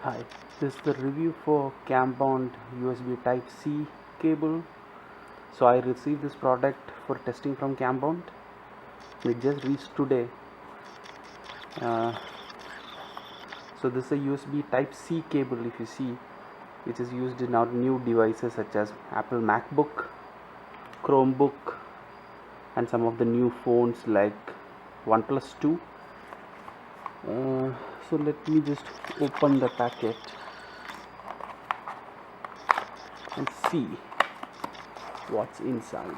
Hi, this is the review for Cambond USB Type C cable. So I received this product for testing from Cambond. It just reached today. Uh, so this is a USB Type C cable, if you see, which is used in our new devices such as Apple MacBook, Chromebook, and some of the new phones like OnePlus 2. So let me just open the packet and see what's inside.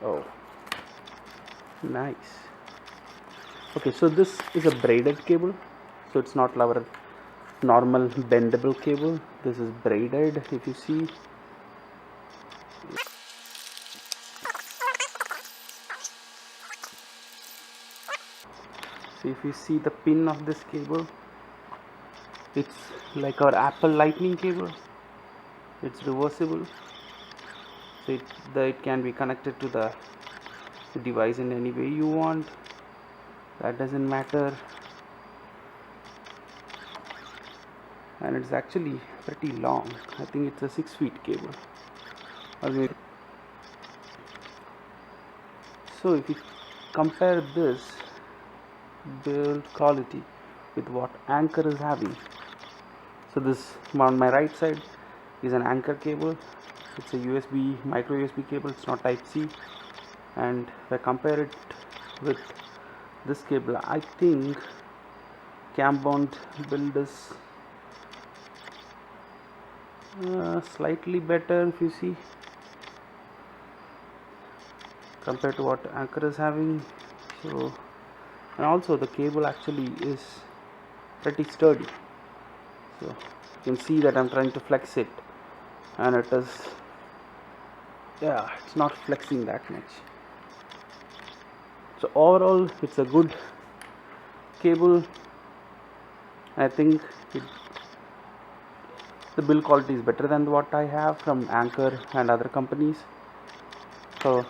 Oh, nice. Okay, so this is a braided cable, so it's not our normal bendable cable. This is braided, if you see. So if you see the pin of this cable, it's like our Apple lightning cable. It's reversible, so it can be connected to the device in any way you want. That doesn't matter. And it's actually pretty long. I think it's a 6 feet cable. So if you compare this build quality with what Anchor is having, so this on my right side is an Anchor cable. It's a USB micro USB cable. It's not Type C. And if I compare it with this cable, I think Cambond build is slightly better, if you see, compared to what Anchor is having. So, and also the cable actually is pretty sturdy, so you can see that I'm trying to flex it, and it is, yeah, it's not flexing that much. So overall it's a good cable. I think the build quality is better than what I have from Anchor and other companies. So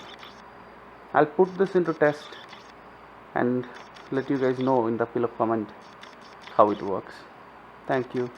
I'll put this into test and let you guys know in the below comment how it works. Thank you.